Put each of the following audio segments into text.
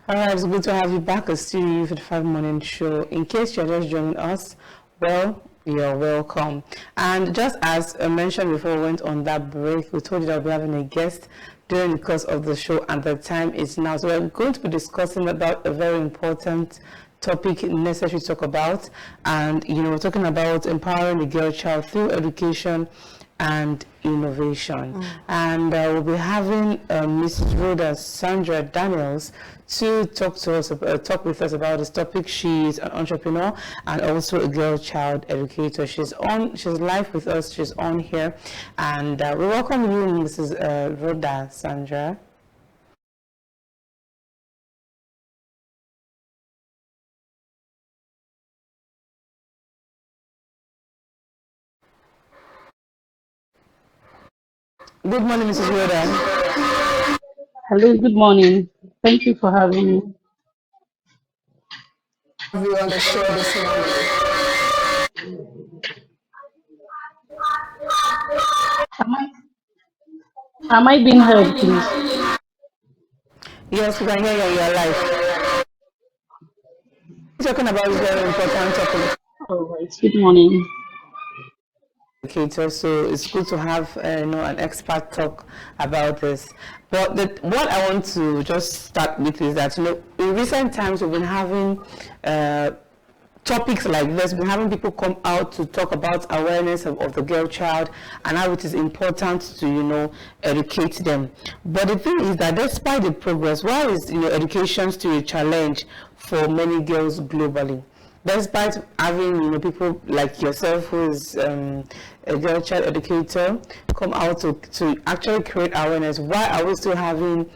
All right, it's good to have you back at Studio 55 Morning Show. In case you're just joining us, well, you're welcome. And just as I mentioned before we went on that break, we told you that we'll be having a guest during the course of the show, and the time is now. So we're going to be discussing about a very important topic necessary to talk about. And, we're talking about empowering the girl child through education and innovation. And we'll be having Mrs. Rhoda Sandra Daniels to talk with us about this topic. She's an entrepreneur and also a girl child educator. She's live with us. She's on here, and we welcome you, Mrs. Rhoda Sandra. Good morning, Mrs. Rhoda. Hello, good morning. Thank you for having me. Have you on the show this morning? Am I, am I being heard, please? Yes, we can hear you. You're live. We're talking about this very important topic. All right, good morning. Educator, so it's good to have an expert talk about this. But what I want to just start with is that in recent times we've been having topics like this. We've been having people come out to talk about awareness of the girl child and how it is important to educate them. But the thing is that despite the progress, why is education still a challenge for many girls globally? Despite having people like yourself, who is a girl child educator, come out to actually create awareness, why are we still having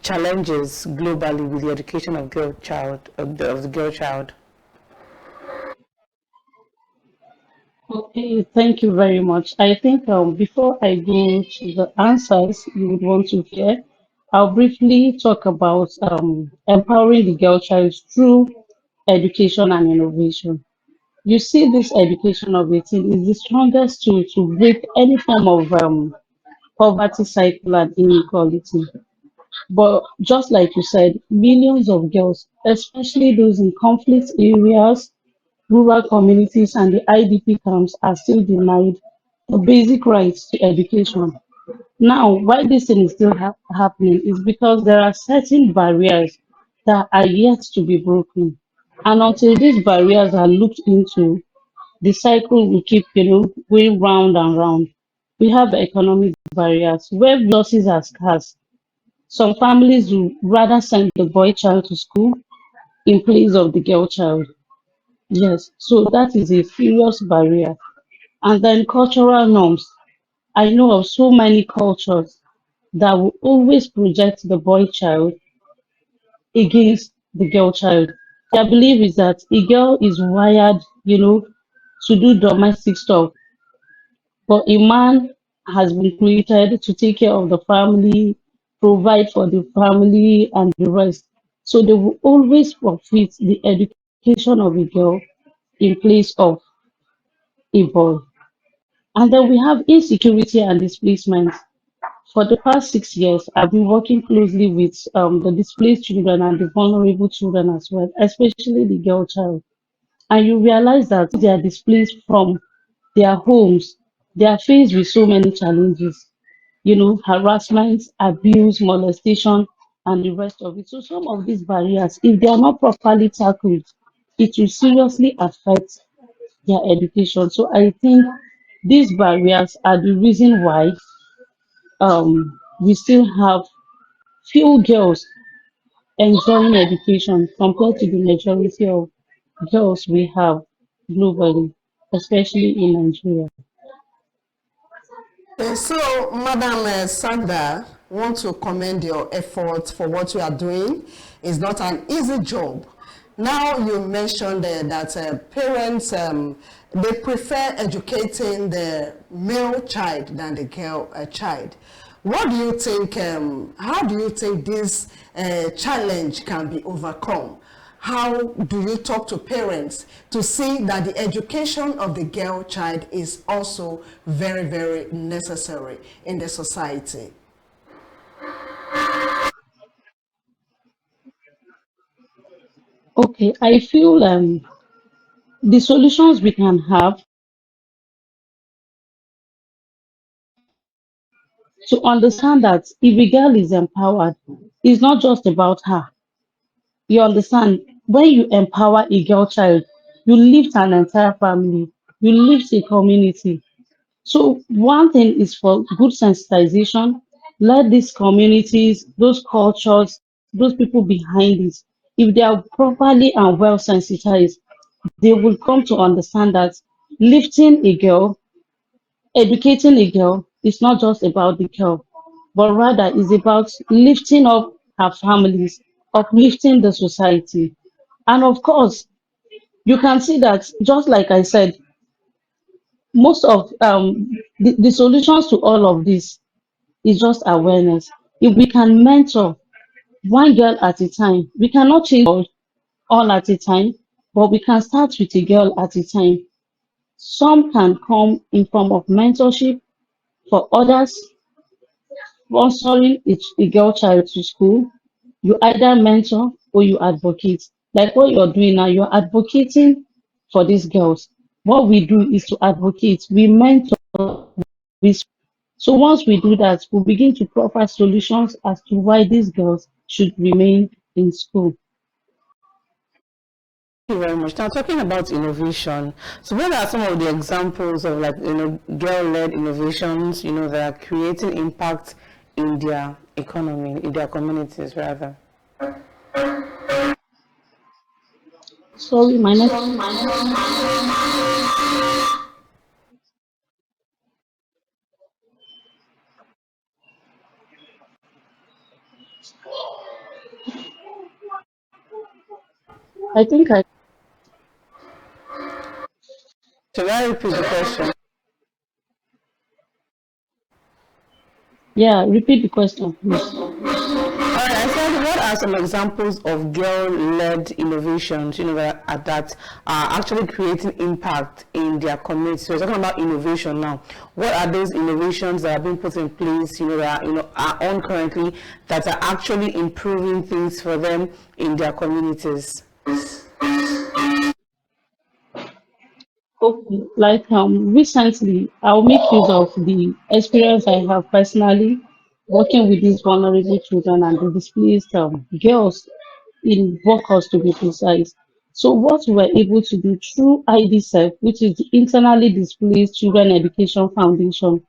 challenges globally with the education of the girl child? Okay, thank you very much. I think before I go to the answers you would want to hear, I'll briefly talk about empowering the girl child through education and innovation. You see, this education of it is the strongest tool to break any form of poverty cycle and inequality. But just like you said, millions of girls, especially those in conflict areas, rural communities, and the IDP camps, are still denied the basic rights to education. Now, why this thing is still happening is because there are certain barriers that are yet to be broken. And until these barriers are looked into, the cycle will keep, going round and round. We have economic barriers where resources are scarce. Some families would rather send the boy child to school in place of the girl child. Yes, so that is a serious barrier. And then cultural norms. I know of so many cultures that will always project the boy child against the girl child. Their belief is that a girl is wired, to do domestic stuff, but a man has been created to take care of the family, provide for the family, and the rest. So they will always profit the education of a girl in place of a boy. And then we have insecurity and displacement. For the past 6 years, I've been working closely with the displaced children and the vulnerable children as well, especially the girl child. And you realize that they are displaced from their homes. They are faced with so many challenges, harassment, abuse, molestation, and the rest of it. So some of these barriers, if they are not properly tackled, it will seriously affect their education. So I think these barriers are the reason why we still have few girls enjoying education compared to the majority of girls we have globally, especially in Nigeria. So, Madam Sandra, want to commend your efforts for what you are doing. It's not an easy job. Now you mentioned that parents they prefer educating the male child than the girl child. What do you think? How do you think this challenge can be overcome? How do you talk to parents to see that the education of the girl child is also very, very necessary in the society? Okay, I feel the solutions we can have to understand that if a girl is empowered, it's not just about her. You understand? When you empower a girl child, you lift an entire family, you lift a community. So one thing is for good sensitization. Let these communities, those cultures, those people behind it, if they are properly and well sensitized, they will come to understand that lifting a girl, educating a girl is not just about the girl, but rather is about lifting up her families, uplifting the society. And of course, you can see that, just like I said, most of the solutions to all of this is just awareness. If we can mentor one girl at a time, we cannot change the world all at a time, but we can start with a girl at a time. Some can come in form of mentorship. For others, sponsoring a girl child to school, you either mentor or you advocate. Like what you're doing now, you're advocating for these girls. What we do is to advocate, we mentor, we. So once we do that, we begin to profile solutions as to why these girls should remain in school. Thank you very much. Now, talking about innovation, so what are some of the examples of, like, girl-led innovations, that are creating impact in their economy, in their communities, rather? Sorry, my next. I think I. Should I repeat the question? Yeah, repeat the question, please. All right, I said, what are some examples of girl-led innovations, that are actually creating impact in their community? So we're talking about innovation now. What are those innovations that are being put in place, that are on currently, that are actually improving things for them in their communities? Okay, like recently, I'll make use of the experience I have personally working with these vulnerable children and the displaced girls in workers to be precise. So what we're able to do through IDSEF, which is the Internally Displaced Children Education Foundation,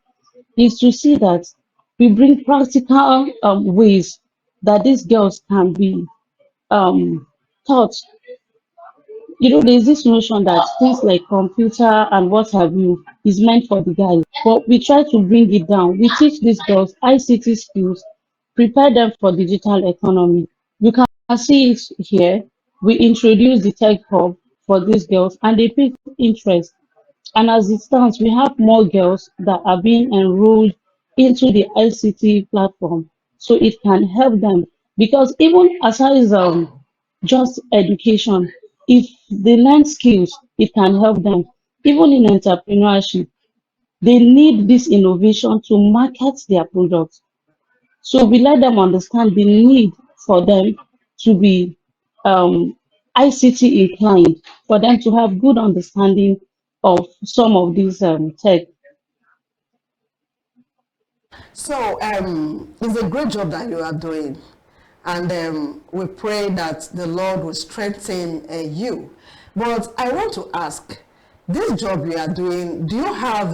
is to see that we bring practical ways that these girls can be um, taught. There's this notion that things like computer and what have you is meant for the guys, but we try to bring it down. We teach these girls ICT skills, prepare them for digital economy. You can see it here. We introduce the tech hub for these girls and they pick interest. And as it stands, we have more girls that are being enrolled into the ICT platform. So it can help them because even aside just education, if they learn skills, it can help them. Even in entrepreneurship, they need this innovation to market their products. So we let them understand the need for them to be um, ICT inclined, for them to have good understanding of some of these tech. So it's a great job that you are doing. And we pray that the Lord will strengthen you. But I want to ask, this job you are doing, do you have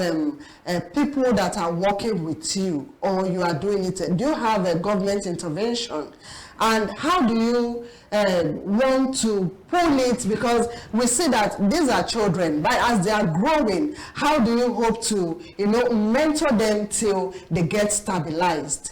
people that are working with you, or you are doing it? Do you have a government intervention? And how do you want to pull it? Because we see that these are children, but as they are growing, how do you hope to, mentor them till they get stabilized?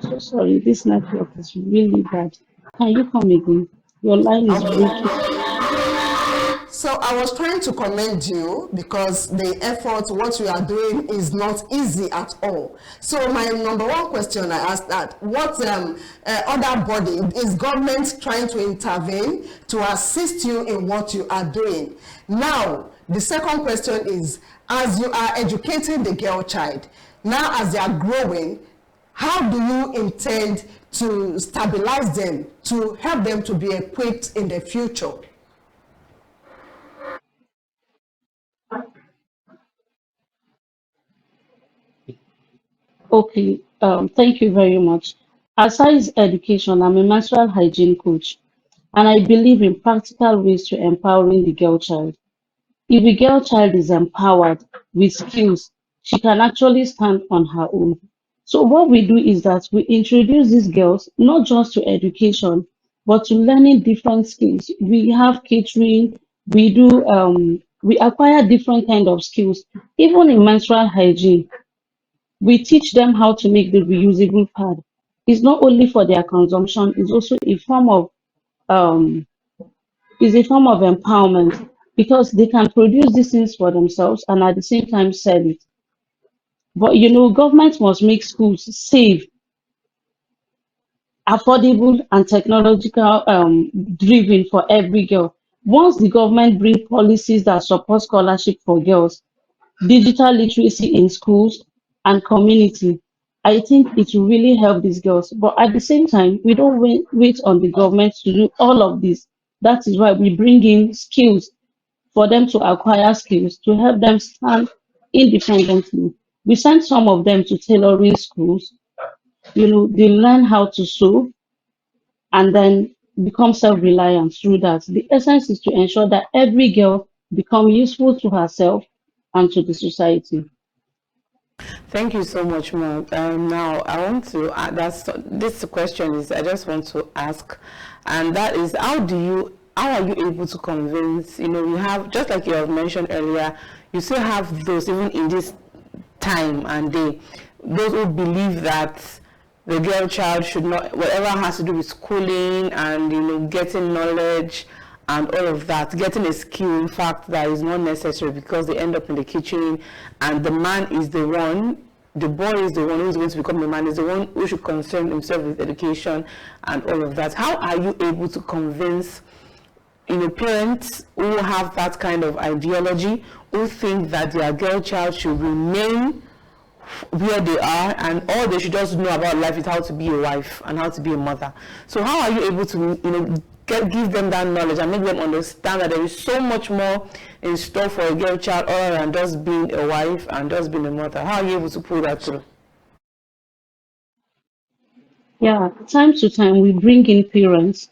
So sorry, this network is really bad. Can you come again? Your line is breaking. Okay. So I was trying to commend you because the effort, what you are doing is not easy at all. So my number one question I asked that, what other body, is government trying to intervene to assist you in what you are doing? Now, the second question is, as you are educating the girl child, Now, as they are growing, how do you intend to stabilize them, to help them to be equipped in the future? Okay, thank you very much. Aside education, I'm a menstrual hygiene coach, and I believe in practical ways to empowering the girl child. If a girl child is empowered with skills, she can actually stand on her own. So what we do is that we introduce these girls not just to education, but to learning different skills. We have catering, we acquire different kind of skills. Even in menstrual hygiene, we teach them how to make the reusable pad. It's not only for their consumption, it's also a form of um, empowerment because they can produce these things for themselves and at the same time sell it. But government must make schools safe, affordable, and technological driven for every girl. Once the government bring policies that support scholarship for girls, digital literacy in schools and community, I think it will really help these girls. But at the same time, we don't wait on the government to do all of this. That is why we bring in skills for them to acquire skills to help them stand independently. We send some of them to tailoring schools. They learn how to sew and then become self-reliant through that. The essence is to ensure that every girl become useful to herself and to the society. Thank you so much, Mark. Now, I want to this question is I just want to ask, and that is how are you able to convince? We have, just like you have mentioned earlier, you still have those even in this time and day, those who believe that the girl child should not, whatever has to do with schooling and getting knowledge and all of that, getting a skill, in fact, that is not necessary because they end up in the kitchen and the man is the one, the boy is the one who's going to become the man, is the one who should concern himself with education and all of that. How are you able to convince parents who have that kind of ideology, who think that their girl child should remain where they are and all they should just know about life is how to be a wife and how to be a mother? So how are you able to give them that knowledge and make them understand that there is so much more in store for a girl child other than just being a wife and just being a mother? How are you able to pull that through? Yeah, time to time we bring in parents,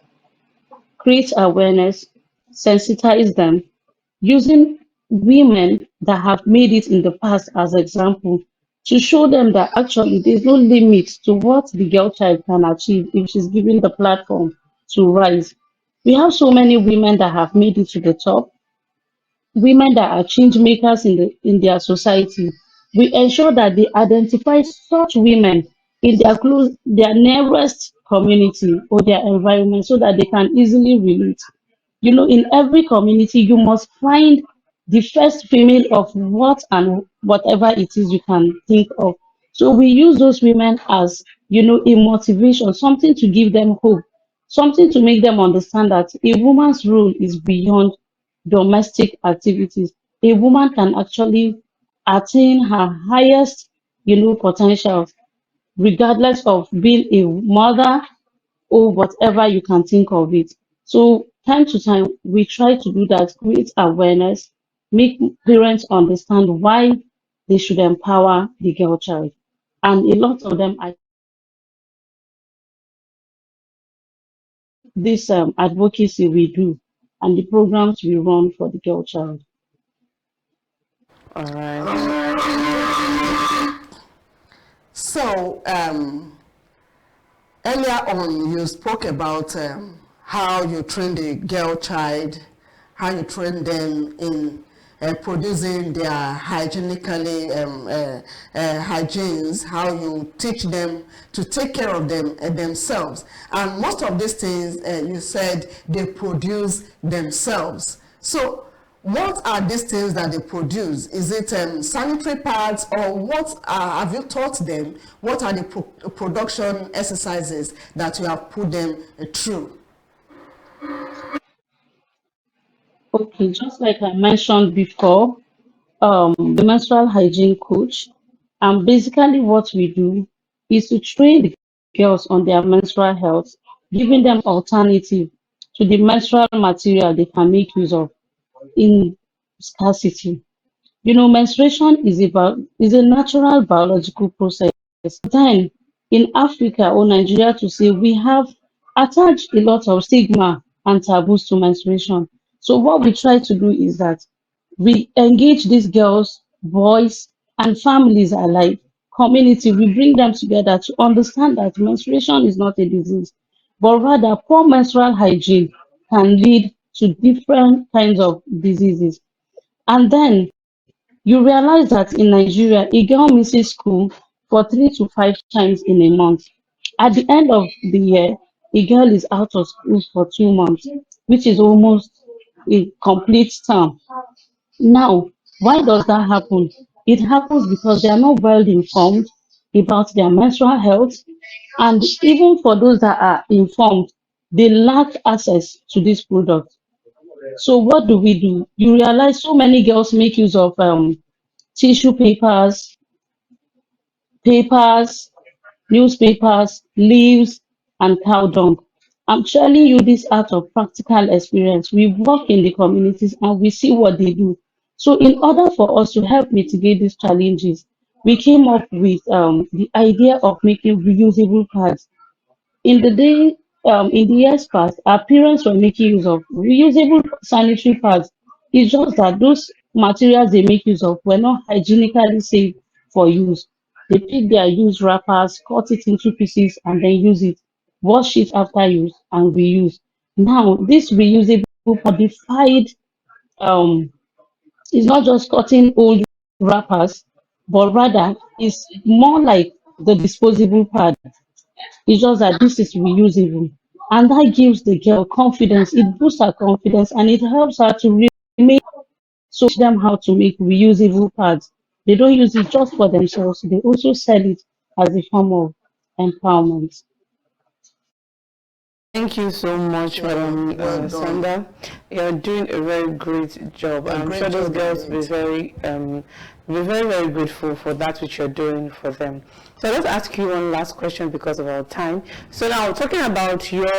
create awareness, sensitize them, using women that have made it in the past as example to show them that actually there's no limit to what the girl child can achieve if she's given the platform to rise. We have so many women that have made it to the top, women that are change makers in their society. We ensure that they identify such women in their nearest community or their environment so that they can easily relate. In every community, you must find the first female of what and whatever it is you can think of. So we use those women as, a motivation, something to give them hope, something to make them understand that a woman's role is beyond domestic activities. A woman can actually attain her highest, potential, regardless of being a mother or whatever you can think of it. So time to time, we try to do that, create awareness, make parents understand why they should empower the girl child. And a lot of them are this advocacy we do and the programs we run for the girl child. All right. So, earlier on, you spoke about how you train the girl child, how you train them in producing their hygienically hygienes, how you teach them to take care of themselves. And most of these things, you said they produce themselves. So what are these things that they produce? Is it sanitary pads, or what have you taught them? What are the production exercises that you have put them through? Okay, just like I mentioned before, the menstrual hygiene coach. And basically, what we do is to train the girls on their menstrual health, giving them alternative to the menstrual material they can make use of in scarcity. You know, menstruation is a natural biological process. Then in Africa or Nigeria to say we have attached a lot of stigma and taboos to menstruation. So what we try to do is that we engage these girls, boys, and families alike, community, we bring them together to understand that menstruation is not a disease, but rather poor menstrual hygiene can lead to different kinds of diseases. And then you realize that in Nigeria, a girl misses school for 3 to 5 times in a month. At the end of the year, a girl is out of school for 2 months, which is almost a complete term. Now, why does that happen? It happens because they are not well informed about their menstrual health, and even for those that are informed, they lack access to this product. So what do we do? You realize so many girls make use of tissue papers, newspapers, leaves, and cow dung. I'm telling you this out of practical experience. We work in the communities and we see what they do. So, in order for us to help mitigate these challenges, we came up with the idea of making reusable pads. In the years past, our parents were making use of reusable sanitary pads. It's just that those materials they make use of were not hygienically safe for use. They pick their used wrappers, cut it into pieces, and then use it, wash it after use, and reuse. Now, this reusable modified um, is not just cutting old wrappers, but rather is more like the disposable pad. It's just that this is reusable. And that gives the girl confidence. It boosts her confidence and it helps her to remain. So teach them how to make reusable pads. They don't use it just for themselves. They also sell it as a form of empowerment. Thank you so much, Yeah, Madam well done. Sanda. You're doing a very great job. A I'm sure great those job on girls will it. be very, very grateful for that which you're doing for them. So let's ask you one last question because of our time. So now, talking about your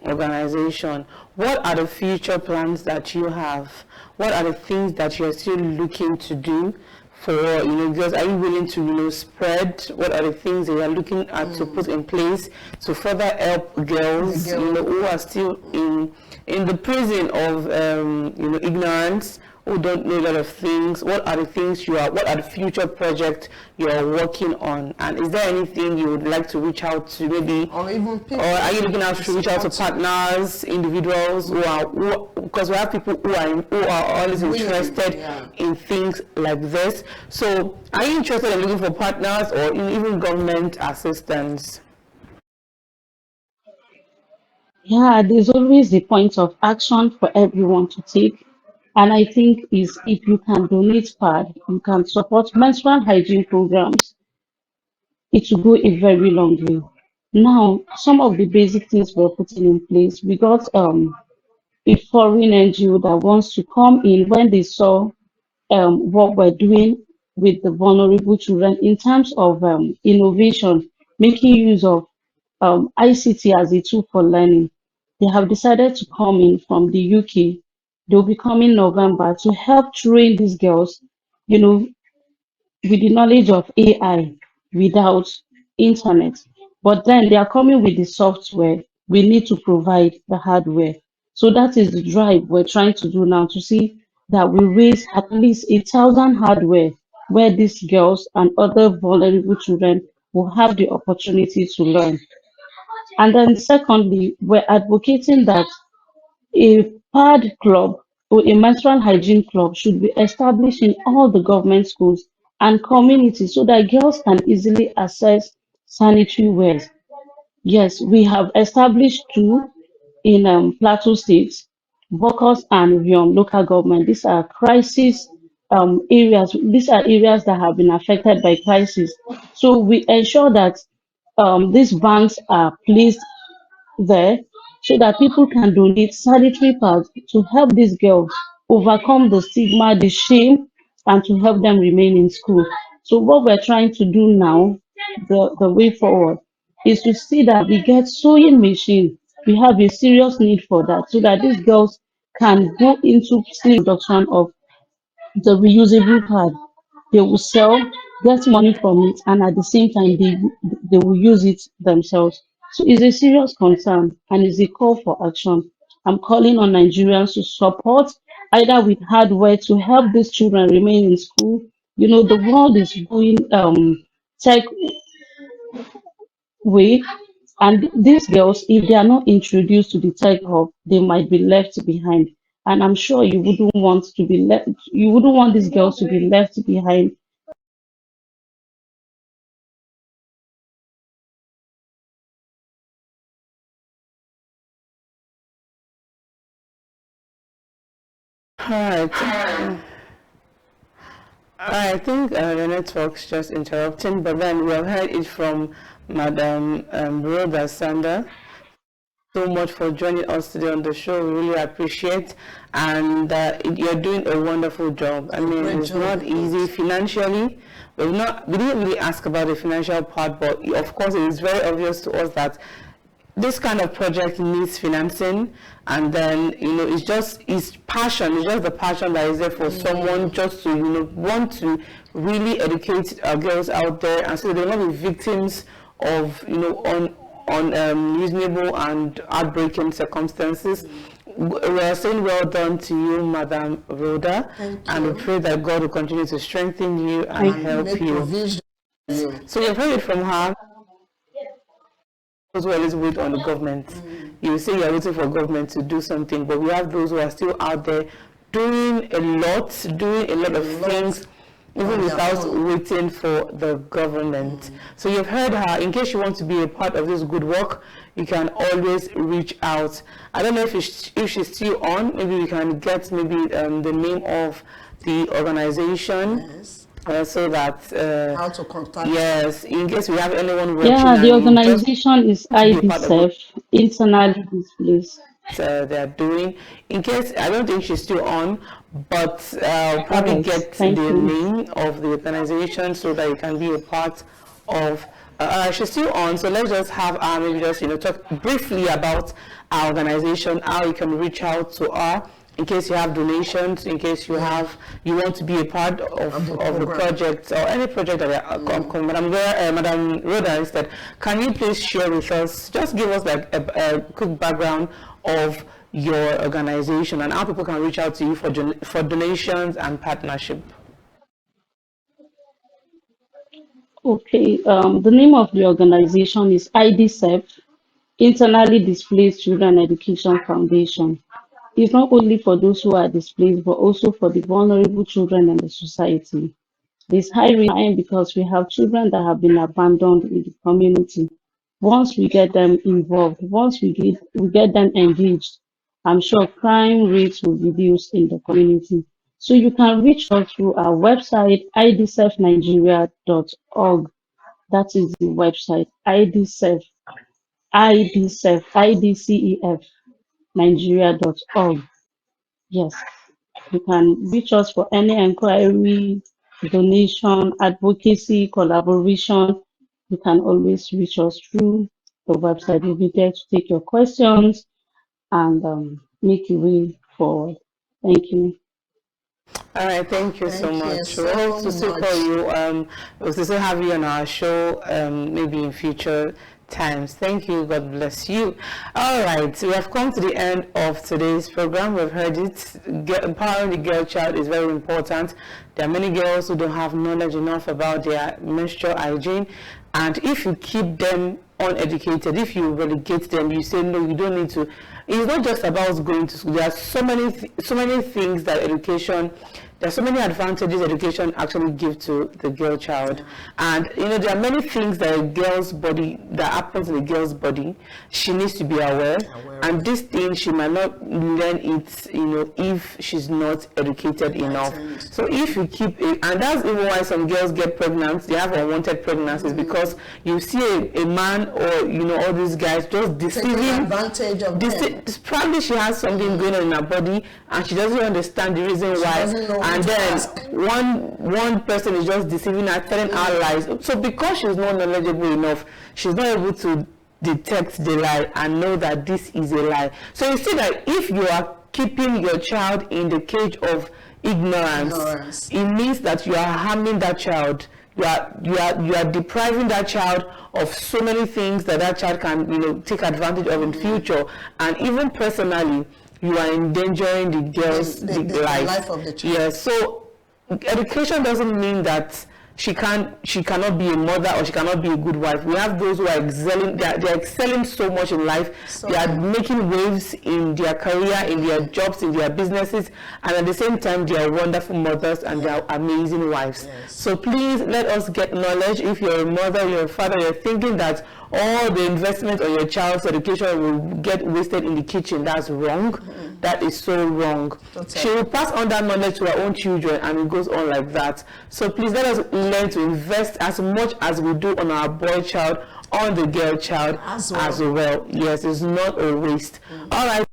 organization, what are the future plans that you have? What are the things that you're still looking to do? For girls, are you willing to spread? What are the things that you are looking at to put in place to further help The girls girl. who are still in the prison of ignorance, who don't know a lot of things? What are the things what are the future projects you are working on, and is there anything you would like to reach out to, maybe, Or even or people are you looking out to to reach out to support you. partners, individuals because we have people who are always Willing, interested yeah. in things like this. So, are you interested in looking for partners or even government assistance? Yeah, there's always the point of action for everyone to take. And I think is if you can donate pad, you can support menstrual hygiene programs, it will go a very long way. Now, some of the basic things we're putting in place, we got a foreign NGO that wants to come in when they saw what we're doing with the vulnerable children in terms of innovation, making use of ICT as a tool for learning. They have decided to come in from the UK. They'll be coming November to help train these girls, you know, with the knowledge of AI without internet. But then they are coming with the software. We need to provide the hardware. So that is the drive we're trying to do now to see that we raise at least 1,000 hardware where these girls and other vulnerable children will have the opportunity to learn. And then secondly, we're advocating that a pad club or a menstrual hygiene club should be established in all the government schools and communities so that girls can easily access sanitary wares. Yes, we have established two in Plateau State, Bokos and Riom local government. These are crisis areas. These are areas that have been affected by crisis. So we ensure that these banks are placed there so that people can donate sanitary pads to help these girls overcome the stigma, the shame, and to help them remain in school. So what we're trying to do now, the way forward, is to see that we get sewing machine. We have a serious need for that so that these girls can go into serious production of the reusable pad. They will sell, get money from it, and at the same time, they will use it themselves. So it's a serious concern and it's a call for action. I'm calling on Nigerians to support either with hardware to help these children remain in school. You know, the world is going tech way, and these girls, if they are not introduced to the tech hub, they might be left behind. And I'm sure you wouldn't want to be left, you wouldn't want these girls to be left behind. All right. I think the network's just interrupting, but then we have heard it from Madam Rhoda Sander. So much for joining us today on the show. We really appreciate, and you're doing a wonderful job. I mean, it's not easy financially. We didn't really ask about the financial part, but of course, it is very obvious to us that this kind of project needs financing, and then it's passion. It's just the passion that is there for someone just to want to really educate our girls out there, and so they will not be victims of unreasonable and heartbreaking circumstances. We are saying well done to you, Madam Rhoda, and we pray that God will continue to strengthen you and help you. So you've heard it from her. Those who always wait on the government. You say you're waiting for government to do something, but we have those who are still out there doing a lot of things, even without waiting for the government. So you've heard her. In case you want to be a part of this good work, you can always reach out. I don't know if she's still on. Maybe we can get the name of the organization. Yes. So that how to contact. Yes, in case we have anyone watching. Yeah, the organization is IDSEF, internally displaced. They are doing. In case, I don't think she's still on, but probably get the name of the organization so that you can be a part of. She's still on, so let's just have maybe just talk briefly about our organization, how you can reach out to her. In case you have donations, in case you want to be a part of the project or any project that Madam Rhoda instead, can you please share with us, just give us like a quick background of your organization and how people can reach out to you for donations and partnership? Okay, the name of the organization is IDSEF, Internally Displaced Children Education Foundation. It's not only for those who are displaced, but also for the vulnerable children in the society. This high risk because we have children that have been abandoned in the community. Once we get them involved, once we get them engaged, I'm sure crime rates will reduce in the community. So you can reach us through our website, idsefnigeria.org. That is the website, IDCEF, Nigeria.org. Yes, you can reach us for any inquiry, donation, advocacy, collaboration. You can always reach us through the website. We'll be there to take your questions and make your way forward. Thank you. All right, thank you so much. We hope to still call you. We'll still have you on our show, maybe in future times. Thank you. God bless you. All right, we have come to the end of today's program. We've heard it. Empowering the girl child is very important. There are many girls who don't have knowledge enough about their menstrual hygiene, and if you keep them uneducated, if you relegate them, you say no, you don't need to. It's not just about going to school. There are so many things that education. There are so many advantages education actually gives to the girl child, and there are many things that a girl's body that happens in a girl's body. She needs to be aware and this thing she might not learn it, if she's not educated enough. So if you keep it, and that's even why some girls get pregnant. They have unwanted pregnancies because you see a man or all these guys just deceiving advantage of them. Probably she has something going on in her body and she doesn't understand the reason why. and then one person is just deceiving her, telling her lies. So because she's not knowledgeable enough, she's not able to detect the lie and know that this is a lie. So you see that if you are keeping your child in the cage of ignorance, it means that you are harming that child. You are depriving that child of so many things that child can take advantage of in future, and even personally you are endangering the girl's life of the child. Yes. So education doesn't mean that she cannot be a mother or she cannot be a good wife. We have those who are excelling. They are excelling so much in life. They are making waves in their career, in their jobs, in their businesses, and at the same time they are wonderful mothers and they are amazing wives. Yes. So please let us get knowledge. If you're a mother, you're a father, you're thinking that all the investment on your child's education will get wasted in the kitchen, that's wrong. That is so wrong. She will pass on that knowledge to her own children, and it goes on like that. So please let us learn to invest as much as we do on our boy child, on the girl child as well. Yes, it's not a waste. All right.